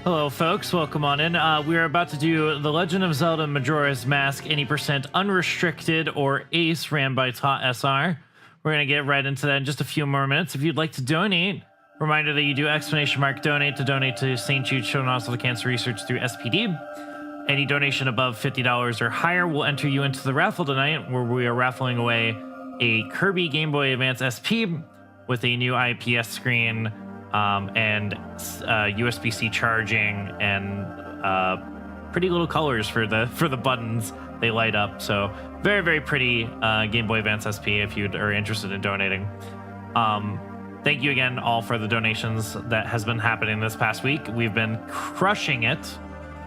Hello, folks. Welcome on in. We are about to do The Legend of Zelda Majora's Mask, any % Unrestricted or Ace, ran by Tot SR. We're going to get right into that in just a few more minutes. If you'd like to donate, reminder that you do !donate to donate to St. Jude Children's Hospital Cancer Research through SPD. Any donation above $50 or higher will enter you into the raffle tonight, where we are raffling away a Kirby Game Boy Advance SP with a new IPS screen and USB-C charging and pretty little colors for the buttons. They light up, so very, very pretty Game Boy Advance SP if you are interested in donating. Thank you again all for the donations that has been happening this past week. We've been crushing it.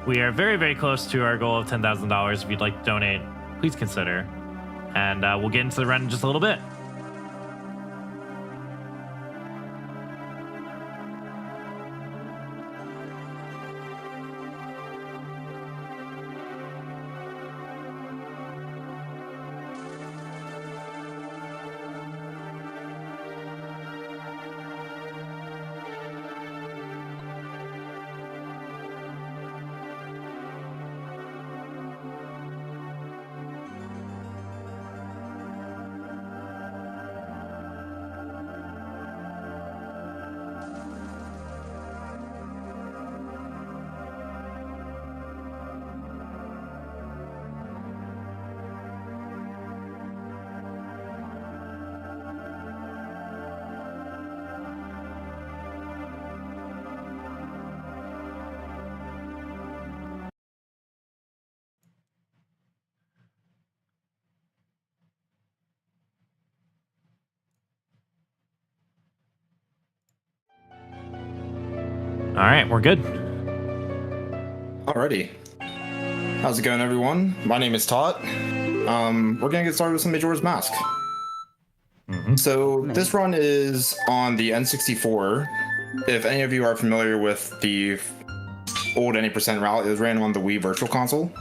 We are very, very close to our goal of $10,000. If you'd like to donate, please consider. And we'll get into the run in just a little bit. All right, we're good. Alrighty. How's it going, everyone? My name is Tot. We're gonna get started with some Majora's Mask. So this run is on the N64. If any of you are familiar with the old any % route, it was ran on the Wii Virtual Console.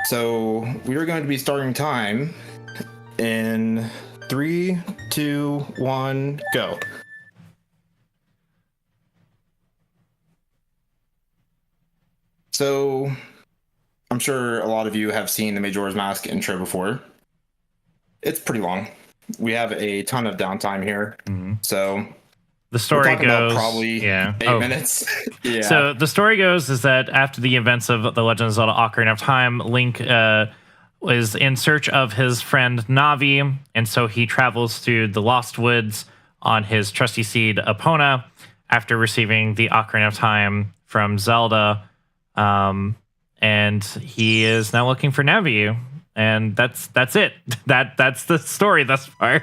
So we are going to be starting time in 3, 2, 1, go. So, I'm sure a lot of you have seen the Majora's Mask intro before. It's pretty long. We have a ton of downtime here. So, the story goes probably 8 minutes. Yeah. So the story goes is that after the events of The Legend of Zelda: Ocarina of Time, Link was in search of his friend Navi, and so he travels through the Lost Woods on his trusty steed Epona after receiving the Ocarina of Time from Zelda. And he is now looking for Navi, and that's it. That's the story thus far.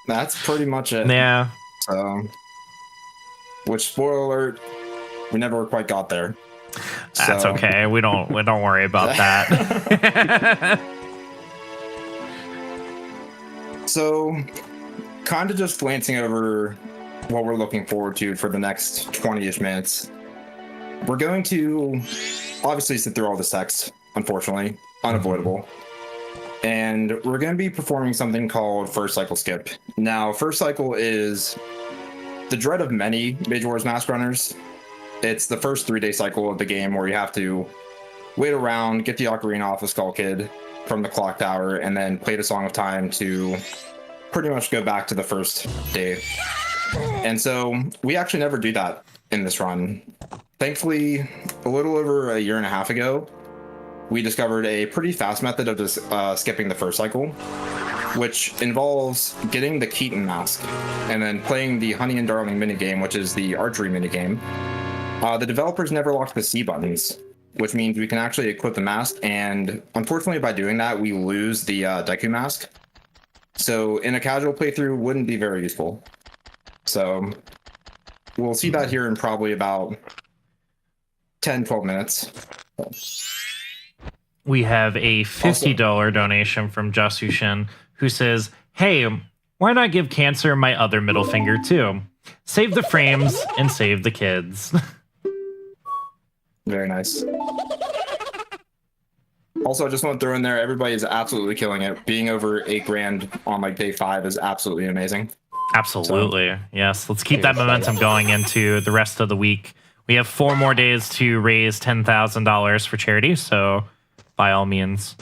That's pretty much it. Yeah. So, which, spoiler alert, we never quite got there. That's okay. We don't worry about that. So, kind of just glancing over what we're looking forward to for the next 20-ish minutes. We're going to obviously sit through all this text, unfortunately, unavoidable. And we're going to be performing something called First Cycle Skip. Now, First Cycle is the dread of many Majora's Mask runners. It's the first 3-day cycle of the game where you have to wait around, get the ocarina off of Skull Kid from the clock tower, and then play the Song of Time to pretty much go back to the first day. And so we actually never do that in this run. Thankfully, a little over a year and a half ago, we discovered a pretty fast method of just skipping the first cycle, which involves getting the Keaton mask and then playing the Honey and Darling minigame, which is the archery minigame. The developers never locked the C buttons, which means we can actually equip the mask, and unfortunately by doing that, we lose the Deku mask. So in a casual playthrough, wouldn't be very useful. So we'll see that here in probably about 10-12 minutes. We have a $50 donation from Jasushin, who says, "Hey, why not give Cancer my other middle finger too? Save the frames and save the kids." Very nice. Also, I just want to throw in there, everybody is absolutely killing it. Being over $8,000 on like day 5 is absolutely amazing. Absolutely. So, yes. Let's keep that momentum going into the rest of the week. We have 4 more days to raise $10,000 for charity, so by all means.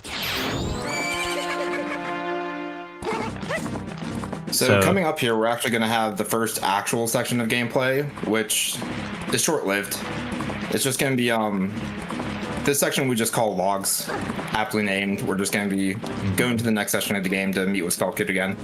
So coming up here, we're actually going to have the first actual section of gameplay, which is short-lived. It's just going to be this section we just call logs, aptly named. We're just going to be going to the next session of the game to meet with Skull Kid again.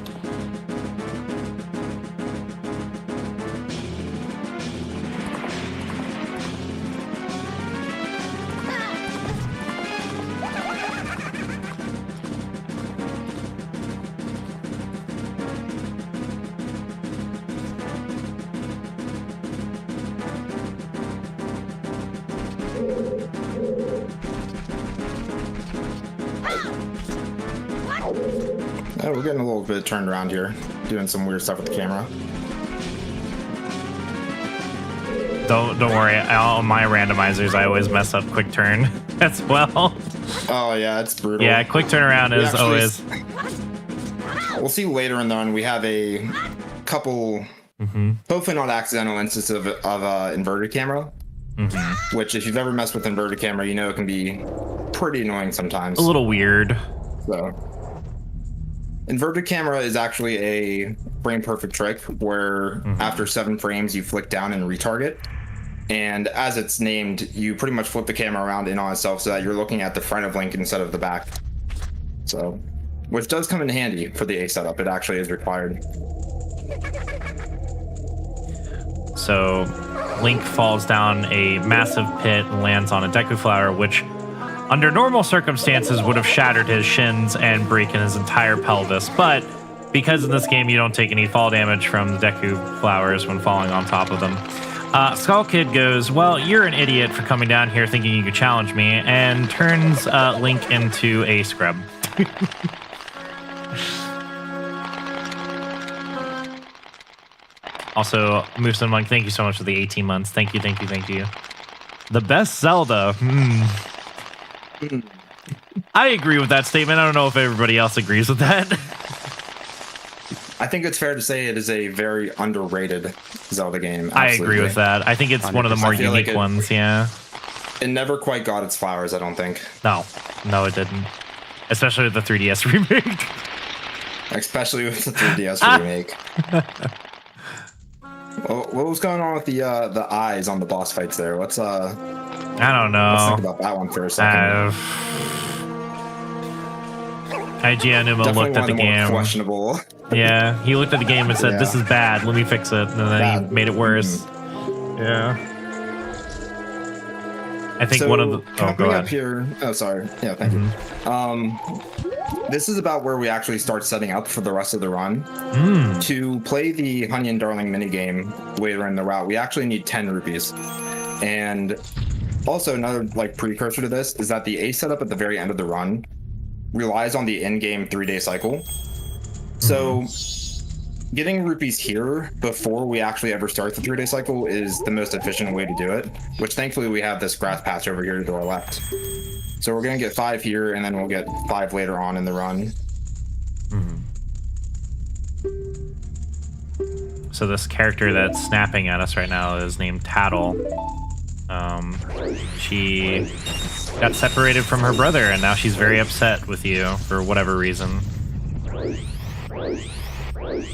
We're getting a little bit turned around here, doing some weird stuff with the camera. Don't worry. On my randomizers, I always mess up quick turn as well. Oh yeah, it's brutal. Yeah, quick turnaround is always. We'll see later in the run. We have a couple, hopefully not accidental instances of inverted camera. Which, if you've ever messed with inverted camera, you know it can be pretty annoying sometimes. A little weird. So, inverted camera is actually a frame perfect trick where after 7 frames you flick down and retarget. And as it's named, you pretty much flip the camera around in on itself so that you're looking at the front of Link instead of the back. So, which does come in handy for the A setup. It actually is required. So Link falls down a massive pit and lands on a Deku Flower, which under normal circumstances would have shattered his shins and broken his entire pelvis. But because in this game you don't take any fall damage from the Deku Flowers when falling on top of them, Skull Kid goes, well, you're an idiot for coming down here thinking you could challenge me, and turns Link into a scrub. Also, Moose and Monk, thank you so much for the 18 months. Thank you, thank you, thank you. The best Zelda. I agree with that statement. I don't know if everybody else agrees with that. I think it's fair to say it is a very underrated Zelda game. Absolutely. I agree with that. I think it's 100%. One of the more unique ones, yeah. It never quite got its flowers, I don't think. No, it didn't. Especially with the 3DS remake. Especially with the 3DS remake. What was going on with the eyes on the boss fights there? What's I don't know. Let's think about that one for a second. IGN looked at the game. Questionable. Yeah, he looked at the game and said, "This is bad. Let me fix it," and then he made it worse. Yeah. I think one of the. Oh, go ahead. Up here. Oh, sorry. Yeah, thank you. This is about where we actually start setting up for the rest of the run. To play the Honey and Darling minigame later in the route, we actually need 10 rupees. And also another precursor to this is that the A setup at the very end of the run relies on the in-game 3-day cycle. So getting rupees here before we actually ever start the 3-day cycle is the most efficient way to do it, which thankfully we have this grass patch over here to our left. So we're going to get 5 here, and then we'll get 5 later on in the run. So this character that's snapping at us right now is named Tattle. She got separated from her brother, and now she's very upset with you for whatever reason.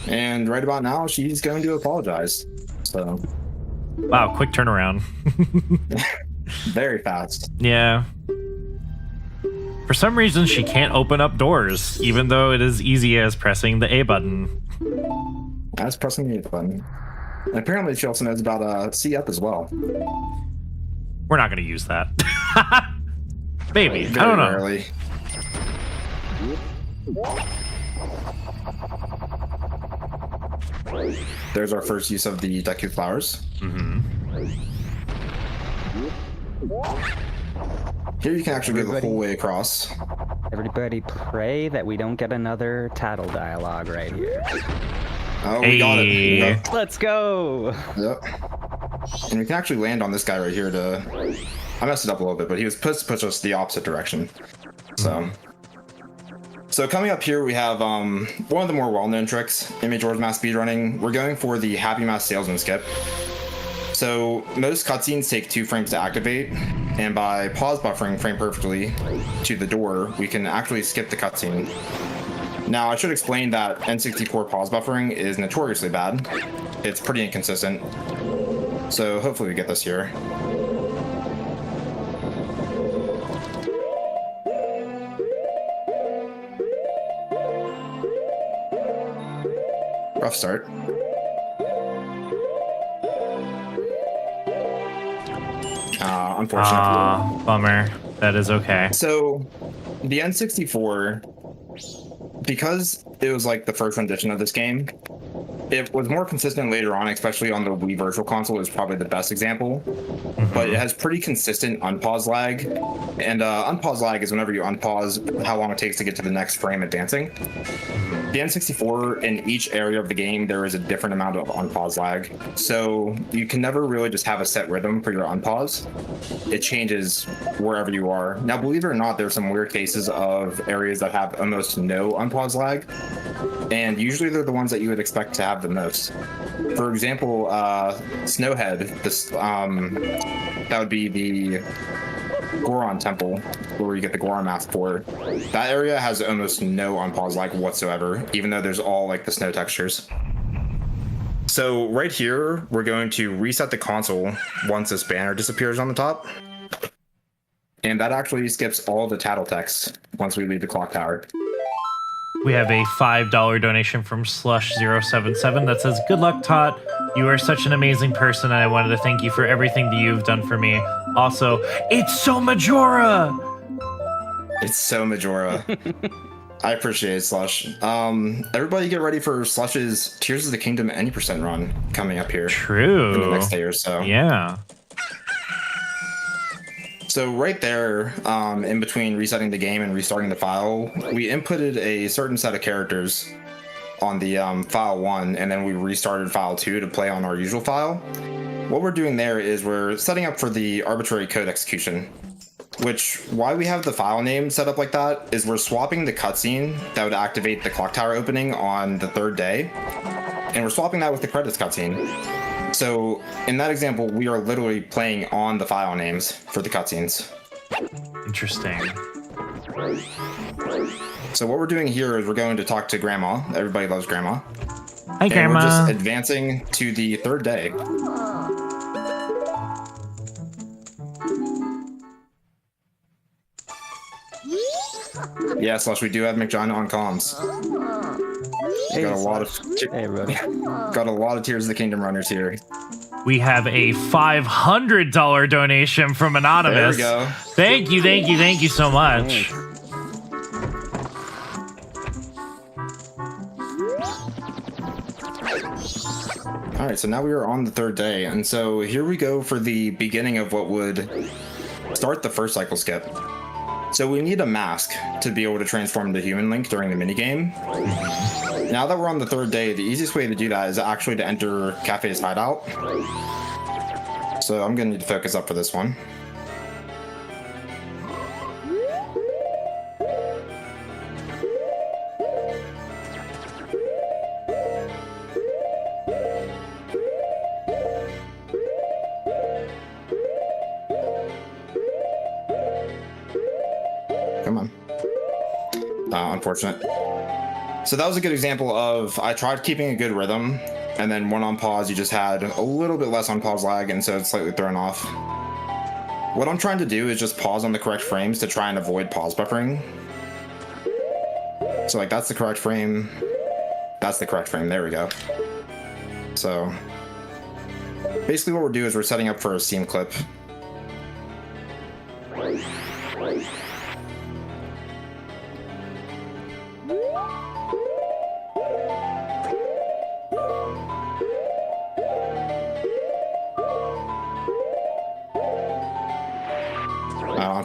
And right about now, she's going to apologize. So. Wow, quick turnaround. Very fast. Yeah. For some reason, she can't open up doors, even though it is easy as pressing the A button. As pressing the A button. And apparently she also knows about C up as well. We're not going to use that. Maybe. Very I don't know. Rarely. There's our first use of the Deku Flowers. Here you can actually go the whole way across. Everybody pray that we don't get another Tattle dialogue right here. Oh, we got it. Yep. Let's go! Yep. And we can actually land on this guy right here to... I messed it up a little bit, but he was supposed to push us the opposite direction. So coming up here, we have one of the more well-known tricks in Majora's Mask speedrunning. We're going for the Happy Mask Salesman skip. So most cutscenes take 2 frames to activate, and by pause buffering frame perfectly to the door, we can actually skip the cutscene. Now, I should explain that N64 pause buffering is notoriously bad. It's pretty inconsistent. So hopefully we get this here. Rough start. Unfortunately. Bummer. That is okay. So the N64, because it was like the first rendition of this game, it was more consistent later on, especially on the Wii Virtual Console is probably the best example. But it has pretty consistent unpause lag. And unpause lag is whenever you unpause how long it takes to get to the next frame advancing. The N64, in each area of the game, there is a different amount of unpause lag. So you can never really just have a set rhythm for your unpause. It changes wherever you are. Now, believe it or not, there's some weird cases of areas that have almost no unpause lag. And usually they're the ones that you would expect to have the most. For example, Snowhead, this that would be the Goron Temple, where you get the Goron mask for. That area has almost no unpause lag whatsoever, even though there's all like the snow textures. So right here, we're going to reset the console once this banner disappears on the top. And that actually skips all the tattle text once we leave the clock tower. We have a $5 donation from Slush077 that says, "Good luck, Tot. You are such an amazing person, and I wanted to thank you for everything that you've done for me. Also, it's so Majora!" It's so Majora. I appreciate it, Slush. Everybody get ready for Slush's Tears of the Kingdom any % run coming up here. True. In the next day or so. Yeah. So right there, in between resetting the game and restarting the file, we inputted a certain set of characters on the file 1, and then we restarted file 2 to play on our usual file. What we're doing there is we're setting up for the arbitrary code execution, which, why we have the file name set up like that is we're swapping the cutscene that would activate the clock tower opening on the 3rd day, and we're swapping that with the credits cutscene. So in that example, we are literally playing on the file names for the cutscenes. Interesting. So what we're doing here is we're going to talk to Grandma. Everybody loves Grandma. Hi, And Grandma. we're just advancing to the 3rd day. Yeah, Slush, we do have McJohn on comms. Hey, Got a lot of Hey, everybody. got a lot of Tears of the Kingdom runners here. We have a $500 donation from Anonymous. There we go. Thank you, thank you, thank you so much. All right, so now we are on the 3rd day, and so here we go for the beginning of what would start the first cycle skip. So we need a mask to be able to transform into Human Link during the minigame. Now that we're on the 3rd day, the easiest way to do that is actually to enter Cafe's hideout. So I'm gonna need to focus up for this one. Come on. Unfortunate. So that was a good example of I tried keeping a good rhythm, and then when on pause, you just had a little bit less on pause lag, and so it's slightly thrown off. What I'm trying to do is just pause on the correct frames to try and avoid pause buffering. So like that's the correct frame. That's the correct frame. There we go. So basically what we're doing is we're setting up for a seam clip.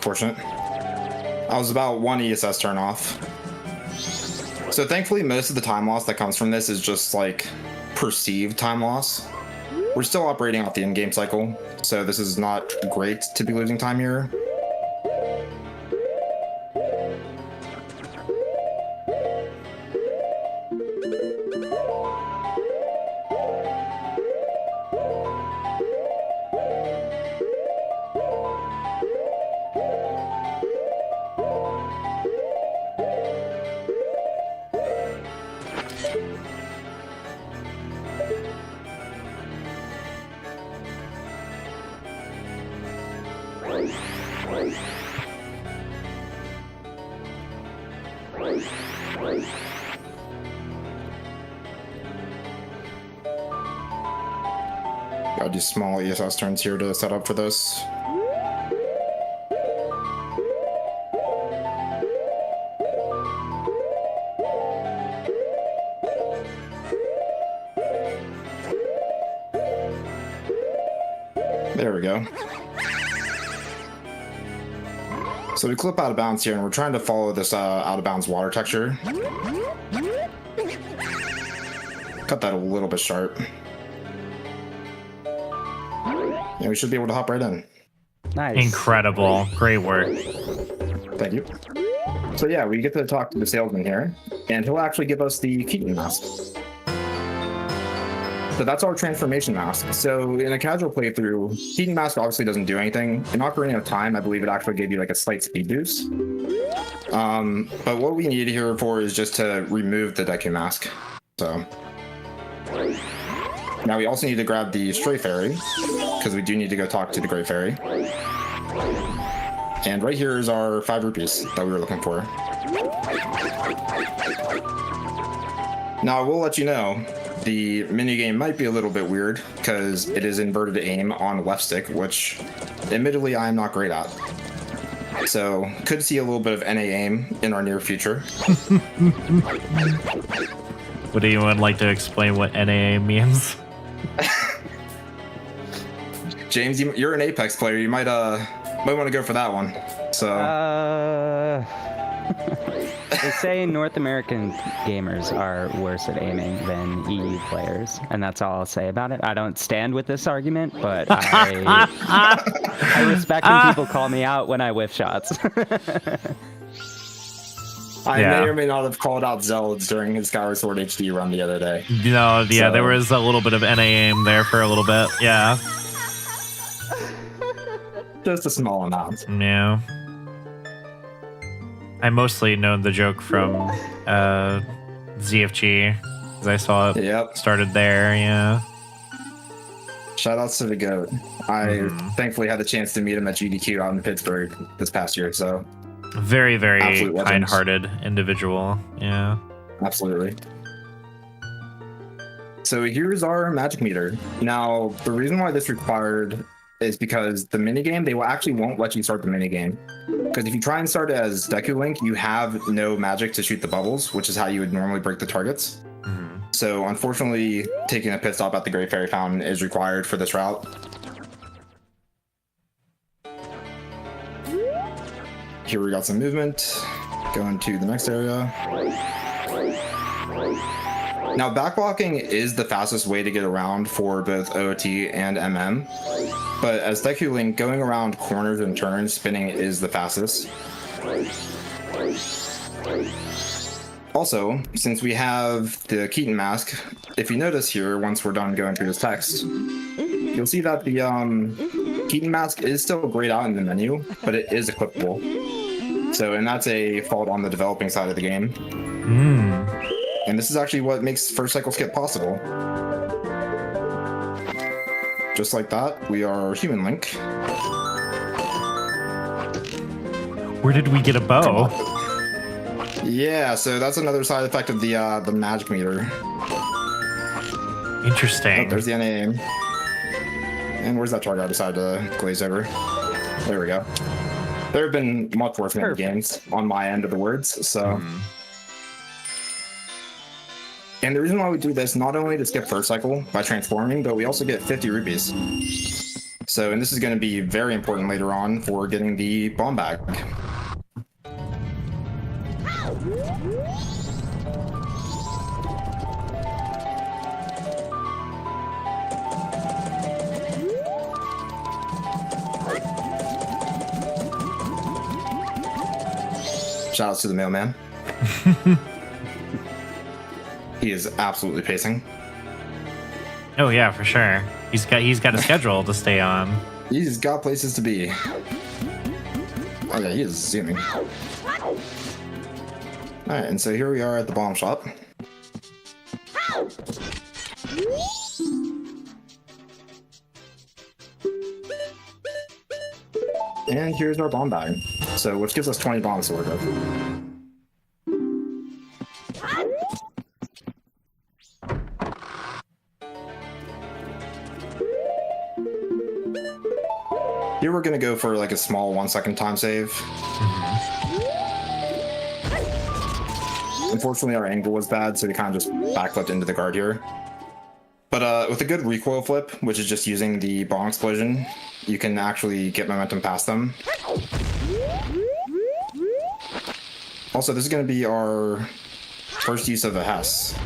Unfortunate. I was about 1 ESS turn off. So thankfully, most of the time loss that comes from this is just like perceived time loss. We're still operating off the in-game cycle, so this is not great to be losing time here. Gotta do small ESS turns here to set up for this. There we go. So we clip out of bounds here, and we're trying to follow this out of bounds water texture. Cut that a little bit sharp. And we should be able to hop right in. Nice. Incredible. Great work. Thank you. So yeah, we get to talk to the salesman here, and he'll actually give us the Keaton mask. So that's our transformation mask. So in a casual playthrough, Keaton mask obviously doesn't do anything. In Ocarina of Time, I believe it actually gave you like a slight speed boost. But what we need here for is just to remove the Deku mask. So now we also need to grab the Stray Fairy, because we do need to go talk to the Great Fairy. And right here is our 5 rupees that we were looking for. Now I will let you know, the minigame might be a little bit weird because it is inverted aim on left stick, which admittedly I am not great at. So could see a little bit of NA aim in our near future. Would anyone like to explain what NAA means? James, you're an Apex player. You might want to go for that one. So they say North American gamers are worse at aiming than EU players, and that's all I'll say about it. I don't stand with this argument, but I respect when people call me out when I whiff shots. I may or may not have called out Zelda during his Skyward Sword HD run the other day. No, yeah, there was a little bit of NA aim there for a little bit. Yeah. Just a small amount. Yeah. I mostly know the joke from ZFG, because I saw it started there, yeah. Shout outs to the GOAT. I thankfully had the chance to meet him at GDQ out in Pittsburgh this past year, so. Very, very kind-hearted individual, yeah. Absolutely. So here's our magic meter. Now, the reason why this required is because the minigame, they actually won't let you start the minigame. Because if you try and start as Deku Link, you have no magic to shoot the bubbles, which is how you would normally break the targets. So unfortunately, taking a pit stop at the Great Fairy Fountain is required for this route. Here we got some movement. Going to the next area. Now, backblocking is the fastest way to get around for both OOT and MM. But as Deku Link, going around corners and turns, spinning is the fastest. Also, since we have the Keaton mask, if you notice here, once we're done going through this text, you'll see that the Keaton mask is still grayed out in the menu, but it is equipable. So, and that's a fault on the developing side of the game. And this is actually what makes first cycle skip possible. Just like that, we are Human Link. Where did we get a bow? Yeah, so that's another side effect of the magic meter. Interesting. Oh, there's the NA. And where's that target I decided to glaze over? There we go. There have been much worse mini games on my end of the words, so. And the reason why we do this, not only to skip first cycle by transforming, but we also get 50 rupees. So, and this is going to be very important later on for getting the bomb bag. Shoutouts to the mailman. He is absolutely pacing. Oh yeah, for sure. He's got a schedule to stay on. He's got places to be. Oh yeah, he is zooming. Alright, and so here we are at the bomb shop. And here's our bomb bag. So, which gives us 20 bombs to work with. Here we're gonna go for like a small 1 second time save. Unfortunately, our angle was bad, so we kind of just backflipped into the guard here. But with a good recoil flip, which is just using the bomb explosion, you can actually get momentum past them. Also, this is going to be our first use of a Hess.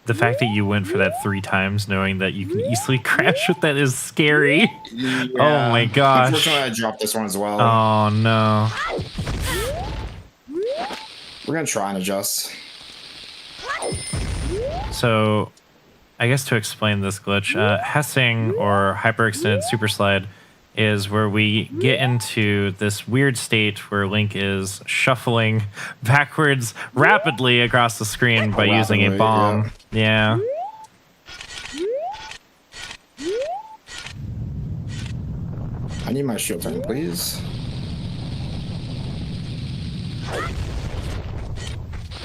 The fact that you went for that 3 times, knowing that you can easily crash with that, is scary. Yeah. Oh my gosh. Unfortunately, I dropped this one as well. Oh no. We're going to try and adjust. So, I guess to explain this glitch, Hessing or hyperextended super slide is where we get into this weird state where Link is shuffling backwards rapidly across the screen by using a bomb. Yeah. I need my shield turn, please.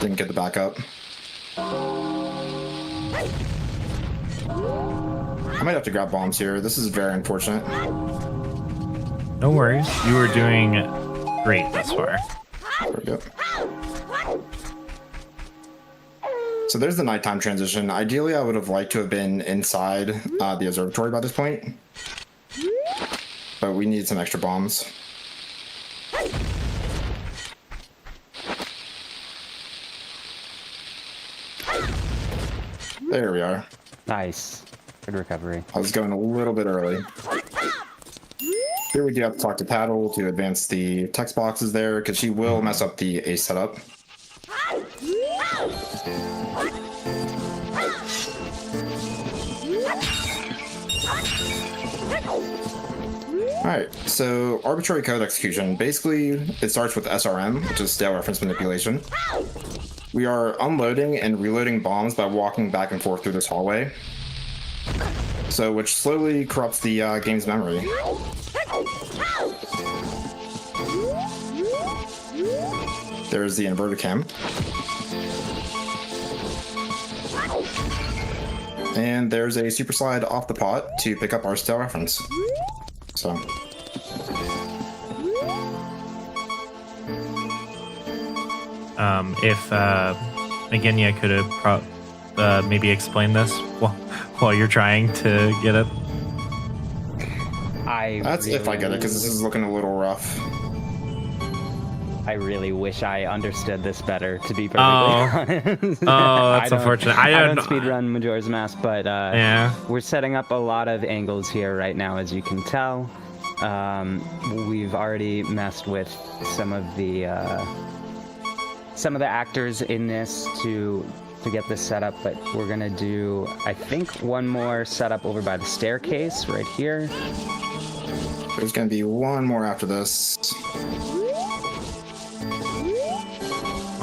Didn't get the backup. I might have to grab bombs here. This is very unfortunate. No worries. You were doing great thus far. There we go. So there's the nighttime transition. Ideally, I would have liked to have been inside the observatory by this point. But we need some extra bombs. There we are. Nice. Good recovery. I was going a little bit early. Here we do have to talk to Paddle to advance the text boxes there, because she will mess up the ace setup. Alright, so arbitrary code execution. Basically, it starts with SRM, which is stale reference manipulation. We are unloading and reloading bombs by walking back and forth through this hallway. So, which slowly corrupts the game's memory. There's the inverted cam. And there's a super slide off the pot to pick up our stale reference. So. If Agenia could have maybe explained this while you're trying to get it. That's if I get it, because this is looking a little rough. I really wish I understood this better, to be perfectly honest. Oh, that's unfortunate. I don't speedrun Majora's Mask, but yeah, we're setting up a lot of angles here right now, as you can tell. We've already messed with some of the actors in this to get this set up, but we're gonna do, I think, one more setup over by the staircase right here. There's gonna be one more after this.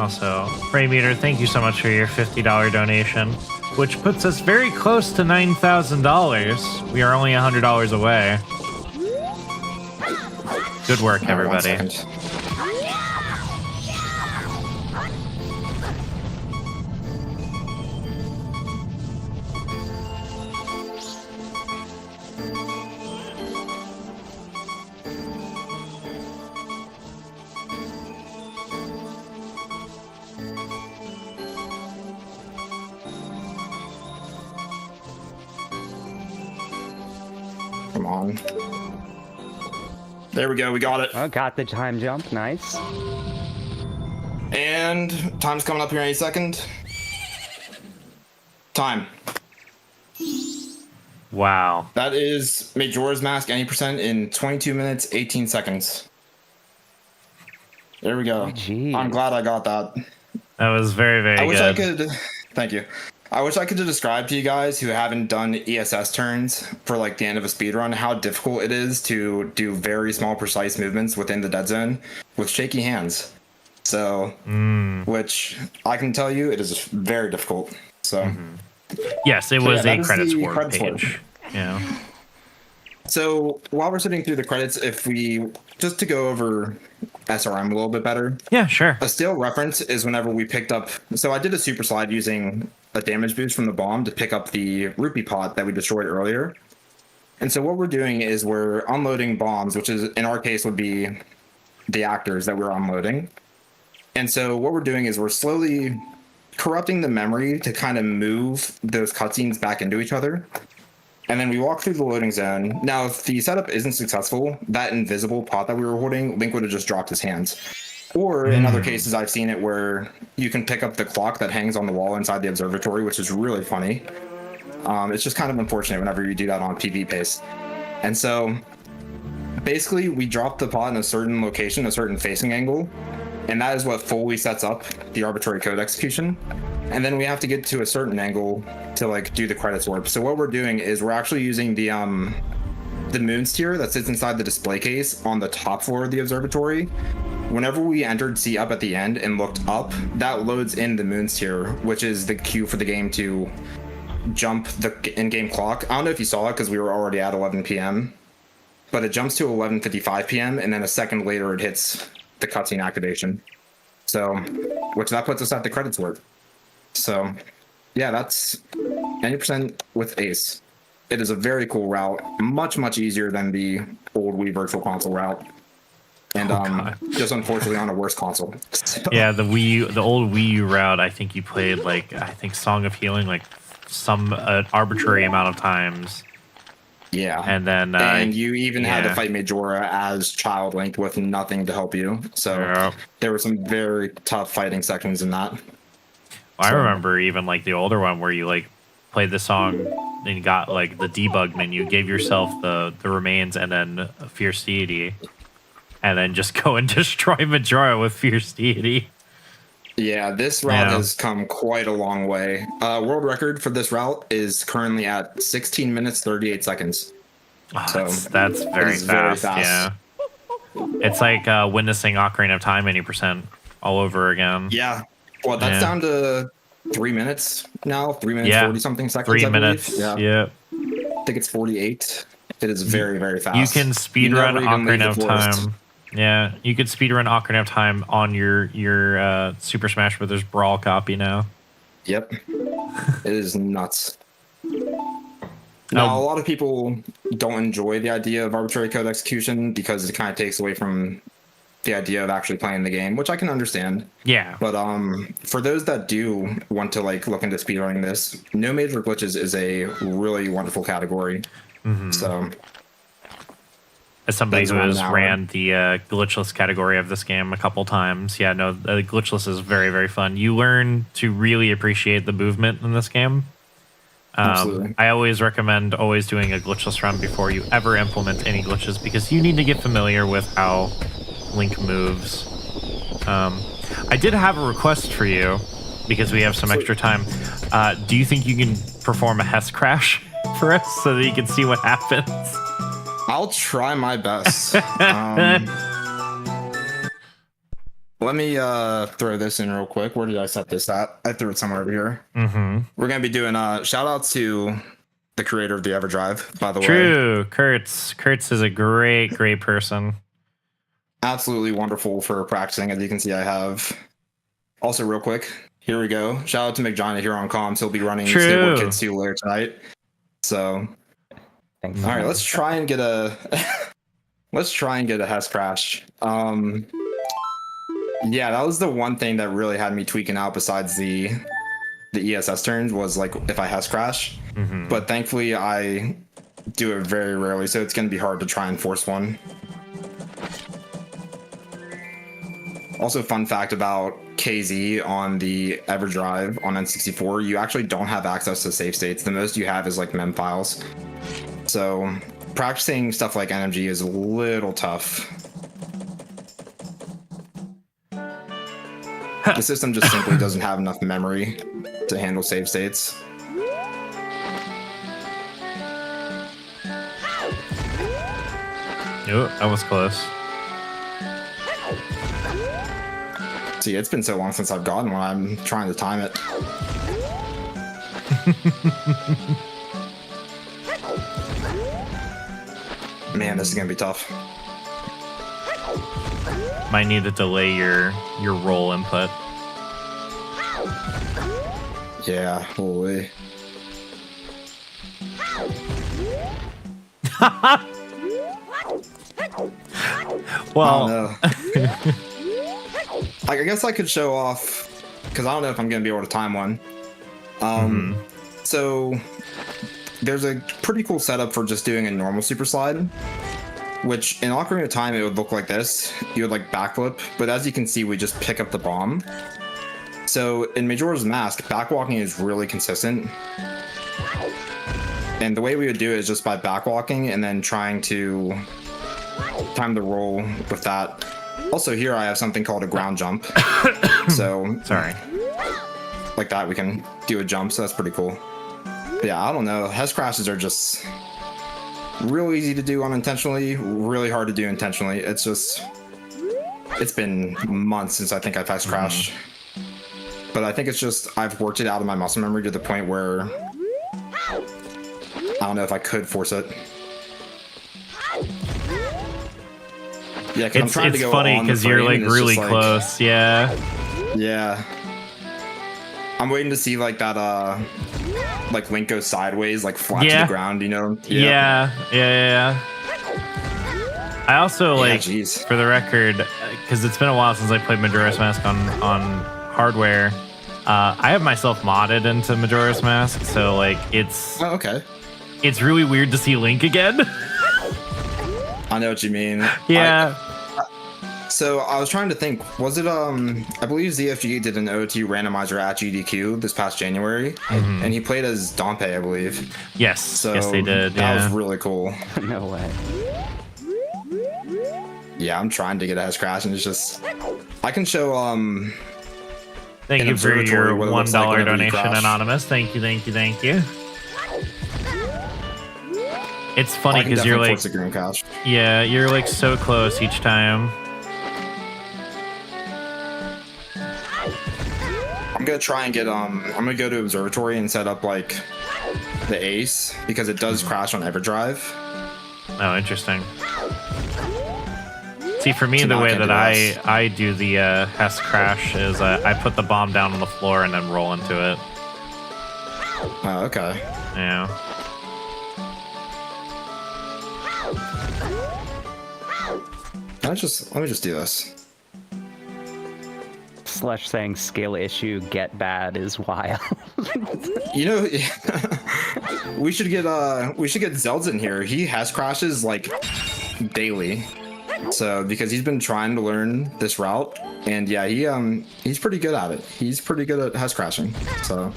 Also, Raymeter, thank you so much for your $50 donation, which puts us very close to $9,000. We are only $100 away. Good work, everybody. Come on. There we go, we got it. Oh, got the time jump, nice. And time's coming up here any second. Time. Wow. That is Majora's Mask any percent in 22 minutes, 18 seconds. There we go. Jeez. I'm glad I got that. That was very, very good. I wish I could. Thank you. I wish I could describe to you guys who haven't done ESS turns for like the end of a speedrun how difficult it is to do very small, precise movements within the dead zone with shaky hands. So, which I can tell you, it is very difficult. So, Yes, it was yeah, a credits the board credits page. Yeah. So while we're sitting through the credits, if we just to go over SRM a little bit better. Yeah, sure. A stale reference is whenever we picked up. So I did a super slide using a damage boost from the bomb to pick up the rupee pot that we destroyed earlier. And so what we're doing is we're unloading bombs, which is in our case would be the actors that we're unloading. And so what we're doing is we're slowly corrupting the memory to kind of move those cutscenes back into each other. And then we walk through the loading zone. Now, if the setup isn't successful, that invisible pot that we were holding, Link would have just dropped his hands. Or in other cases, I've seen it where you can pick up the clock that hangs on the wall inside the observatory, which is really funny. It's just kind of unfortunate whenever you do that on PV pace. And so basically we drop the pot in a certain location, a certain facing angle, and that is what fully sets up the arbitrary code execution. And then we have to get to a certain angle to like do the credits warp. So what we're doing is we're actually using the moon sphere that sits inside the display case on the top floor of the observatory. Whenever we entered C up at the end and looked up, that loads in the moon sphere, which is the cue for the game to jump the in-game clock. I don't know if you saw it because we were already at 11 p.m. But it jumps to 11:55 p.m. and then a second later it hits the cutscene activation. So, which that puts us at the credits warp. So, yeah, that's 90% with Ace. It is a very cool route, much easier than the old Wii Virtual Console route, and just unfortunately on a worse console. So. Yeah, the old Wii U route. I think you played like Song of Healing like some arbitrary amount of times. Yeah, and then and you even had to fight Majora as Child Link with nothing to help you. So there were some very tough fighting sections in that. I remember even like the older one where you like played the song and you got like the debug menu, gave yourself the remains and then Fierce Deity, and then just go and destroy Majora with Fierce Deity. Yeah, this route has come quite a long way. World record for this route is currently at 16 minutes 38 seconds. Oh, so that's very fast. Yeah, it's like witnessing Ocarina of Time 80% all over again. Yeah, well, that's down to 3 minutes now. 3 minutes 40 something seconds. 3 minutes. Yeah. I think it's 48. It is very fast. You can speedrun Ocarina of Time. Yeah, you could speedrun Ocarina of Time on your Super Smash Bros. Brawl copy now. Yep. It is nuts. Now, a lot of people don't enjoy the idea of arbitrary code execution because it kind of takes away from the idea of actually playing the game, which I can understand. Yeah. But for those that do want to like look into speedrunning this, no major glitches is a really wonderful category. Mm-hmm. So, as somebody who has ran the glitchless category of this game a couple times, yeah, no, glitchless is very fun. You learn to really appreciate the movement in this game. Absolutely. I always recommend always doing a glitchless run before you ever implement any glitches because you need to get familiar with how Link moves. I did have a request for you because we have some extra time. Do you think you can perform a Hess crash for us so that you can see what happens? I'll try my best. Let me throw this in real quick. Where did I set this at? I threw it somewhere over here. Mm-hmm. We're going to be doing shout out to the creator of the Everdrive, by the way. True. Kurtz is a great person. Absolutely wonderful for practicing. As you can see, I have. Also, real quick, here we go. Shout out to McJohnny here on comms. He'll be running Skateboard Kids 2 later tonight. So, thanks. All right, let's try and get a Hess crash. Yeah, that was the one thing that really had me tweaking out besides the ESS turns was like if I Hess crash. Mm-hmm. But thankfully I do it very rarely, so it's going to be hard to try and force one. Also, fun fact about KZ on the Everdrive on N64, you actually don't have access to save states. The most you have is like mem files. So practicing stuff like NMG is a little tough. The system just simply doesn't have enough memory to handle save states. Oh, that was close. See, it's been so long since I've gotten one, I'm trying to time it. Man, this is gonna be tough. Might need to delay your roll input. Yeah, holy. Well, I don't know. Like, I guess I could show off, because I don't know if I'm going to be able to time one. So there's a pretty cool setup for just doing a normal super slide, which in Ocarina of Time, it would look like this. You would like backflip, but as you can see, we just pick up the bomb. So in Majora's Mask, backwalking is really consistent. And the way we would do it is just by backwalking and then trying to time the roll with that. Also here I have something called a ground jump. So sorry. Like that, we can do a jump, so that's pretty cool. But yeah, I don't know. Hes crashes are just real easy to do unintentionally, really hard to do intentionally. It's just, it's been months since I think I've Hes crashed. But I think it's just, I've worked it out of my muscle memory to the point where I don't know if I could force it. Yeah, It's funny because you're like really close. Yeah. Yeah. I'm waiting to see like that like Link goes sideways, like flat to the ground, you know? Yeah. I also like, geez. for the record, because it's been a while since I played Majora's Mask on hardware. I have myself modded into Majora's Mask, so like it's okay. It's really weird to see Link again. I know what you mean. Yeah. So I was trying to think, was it I believe ZFG did an OT randomizer at GDQ this past January, and he played as Dompe, I believe. Yes. So yes, they did. That was really cool. No way. Yeah, I'm trying to get a Hes crash, and it's just I can show Thank you for your $1 like donation, Anonymous. Thank you. It's funny because you're like, yeah, you're like so close each time. I'm gonna try and get I'm gonna go to Observatory and set up like the ace because it does crash on Everdrive. Oh, interesting. See, for me, the way that I do the Hes crash is I put the bomb down on the floor and then roll into it. Oh, okay. Yeah. Let me just do this. Slush saying skill issue get bad is wild. You know, we should get Zelda in here. He has crashes like daily. So because he's been trying to learn this route, and yeah, he's pretty good at it. He's pretty good at Hes crashing. So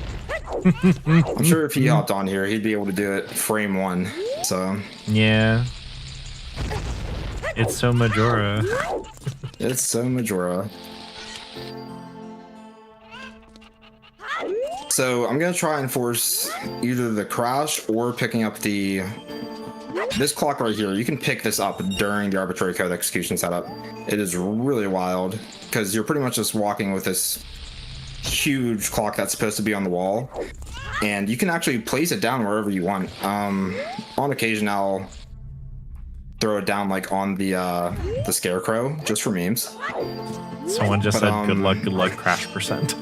I'm sure if he hopped on here, he'd be able to do it frame one. So yeah. It's so Majora. It's so Majora. So I'm gonna try and force either the crash or picking up this clock right here. You can pick this up during the arbitrary code execution setup. It is really wild because you're pretty much just walking with this huge clock that's supposed to be on the wall, and you can actually place it down wherever you want. On occasion, I'll throw it down like on the scarecrow just for memes. Someone just said good luck crash percent.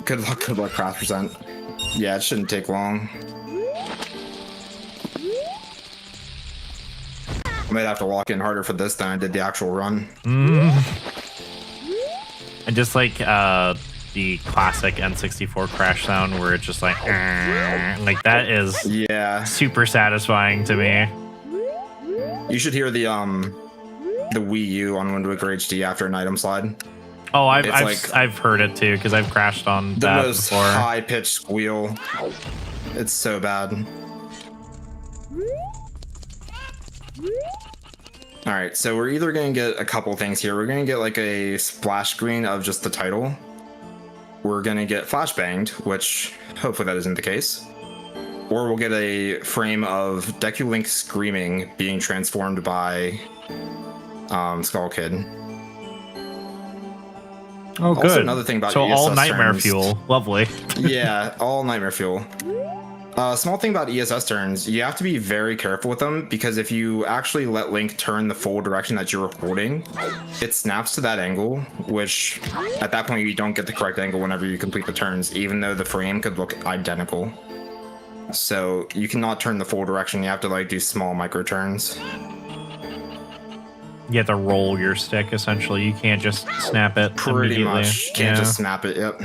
Good luck crash percent. Yeah, it shouldn't take long. I might have to walk in harder for this than I did the actual run. And just like the classic N64 crash sound where it's just like that is super satisfying to me. You should hear the Wii U on Wind Waker HD after an item slide. Oh, I've heard it too because I've crashed on the that most before. High-pitched squeal. It's so bad. All right, so we're either gonna get a couple things here. We're gonna get like a splash screen of just the title. We're gonna get flashbanged, which hopefully that isn't the case. Or we'll get a frame of Deku Link screaming being transformed by Skull Kid. Oh, also, good. Another thing about so all ESS nightmare terms, fuel. Lovely. Yeah, all nightmare fuel. Small thing about ESS turns, you have to be very careful with them because if you actually let Link turn the full direction that you're holding, it snaps to that angle, which at that point you don't get the correct angle whenever you complete the turns, even though the frame could look identical. So you cannot turn the full direction, you have to like do small micro turns. You have to roll your stick, essentially. You can't just snap it Pretty immediately. much. Can't just snap it, yep.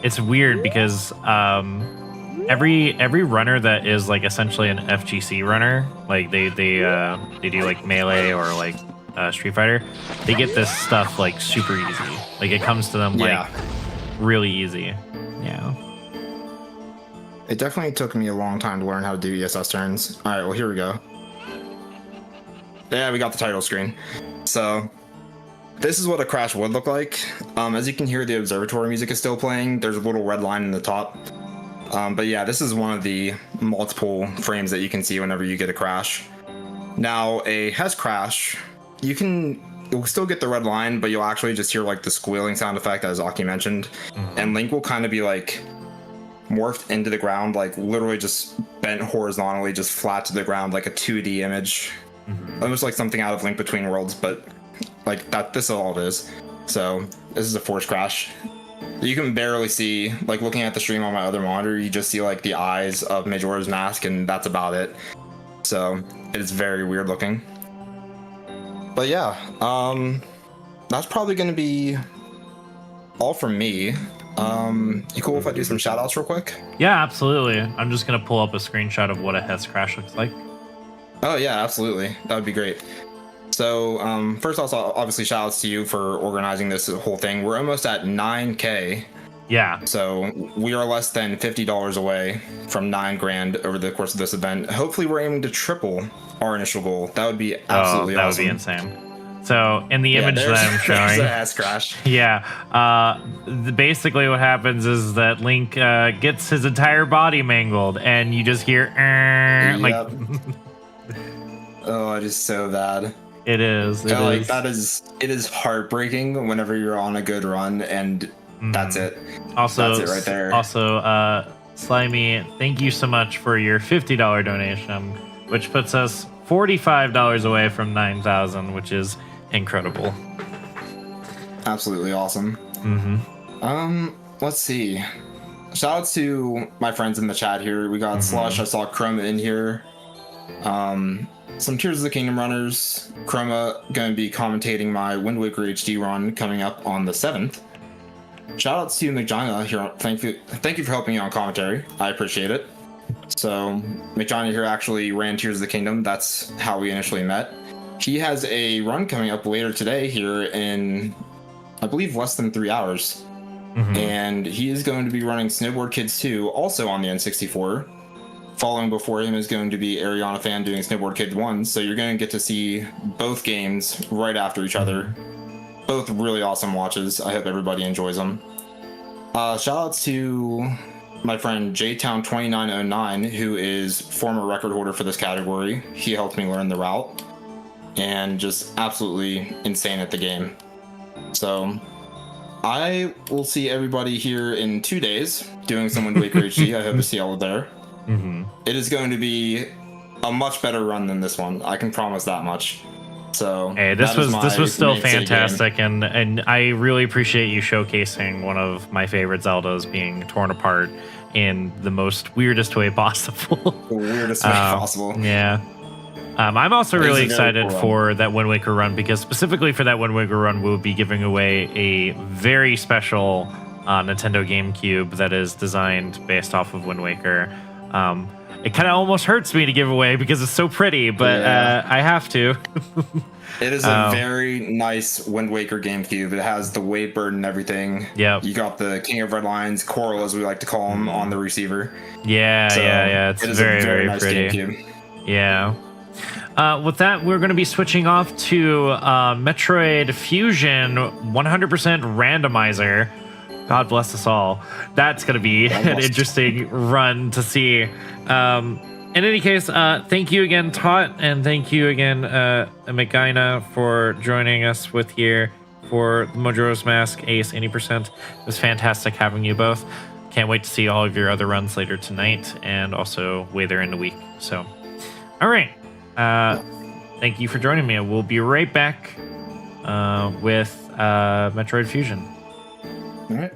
It's weird because every runner that is like essentially an FGC runner, like they do like Melee or like Street Fighter, they get this stuff like super easy. Like it comes to them like really easy. Yeah. It definitely took me a long time to learn how to do ESS turns. All right, well, here we go. Yeah, we got the title screen. So this is what a crash would look like. As you can hear, the observatory music is still playing. There's a little red line in the top. But yeah, this is one of the multiple frames that you can see whenever you get a crash. Now, a Hess crash, you'll still get the red line, but you'll actually just hear like the squealing sound effect, as Aki mentioned. And Link will kind of be like morphed into the ground, like literally just bent horizontally, just flat to the ground, like a 2D image. Almost like something out of Link Between Worlds, but like that, this is all it is. So this is a force crash. You can barely see, like looking at the stream on my other monitor, you just see like the eyes of Majora's Mask, and that's about it. So it is very weird looking. But yeah, that's probably going to be all from me. You cool if I do some shout outs real quick? Yeah, absolutely. I'm just gonna pull up a screenshot of what a Hess crash looks like. Oh yeah, absolutely. That would be great. So first also, obviously shout outs to you for organizing this whole thing. We're almost at 9K. Yeah. So we are less than $50 away from $9,000 over the course of this event. Hopefully we're aiming to triple our initial goal. That would be absolutely that awesome. would be insane. So in the image that I'm showing, there's an ass crash. Yeah, basically what happens is that Link gets his entire body mangled, and you just hear like. Oh, it is so bad. It is. It is heartbreaking whenever you're on a good run, and that's it. Also, that's it right there. Also, Slimy, thank you so much for your $50 donation, which puts us $45 away from 9,000, which is incredible. Absolutely awesome. Let's see. Shout out to my friends in the chat here. We got Slush. I saw Chroma in here. Some Tears of the Kingdom runners. Chroma going to be commentating my Wind Waker HD run coming up on the 7th. Shout out to Majora here. Thank you for helping me on commentary. I appreciate it. So Majora here actually ran Tears of the Kingdom. That's how we initially met. He has a run coming up later today here in, I believe, less than 3 hours. And he is going to be running Snowboard Kids 2 also on the N64. Following before him is going to be Ariana Fan doing Snowboard Kids 1. So you're going to get to see both games right after each other. Both really awesome watches. I hope everybody enjoys them. Shout out to my friend JTown2909, who is former record holder for this category. He helped me learn the route and just absolutely insane at the game. So I will see everybody here in 2 days doing some Wind Waker HD. I hope to see all there. It is going to be a much better run than this one. I can promise that much. So hey, this was still fantastic, and I really appreciate you showcasing one of my favorite Zeldas being torn apart in the weirdest way possible. The weirdest way possible. Yeah. I'm also really excited for that Wind Waker run, because specifically for that Wind Waker run, we'll be giving away a very special Nintendo GameCube that is designed based off of Wind Waker. It kind of almost hurts me to give away because it's so pretty, but I have to. It is a very nice Wind Waker GameCube. It has the weight bird and everything. Yeah. You got the King of Red Lines, Coral as we like to call him, on the receiver. Yeah. It's very, very nice pretty. GameCube. Yeah. With that, we're going to be switching off to Metroid Fusion 100% randomizer. God bless us all. That's going to be an interesting run to see. In any case, thank you again, Tot, and thank you again, Megaina, for joining us here for Majora's Mask Ace 80%. It was fantastic having you both. can't wait to see all of your other runs later tonight and also later in the week. So, all right. Thank you for joining me. We'll be right back with Metroid Fusion. All right.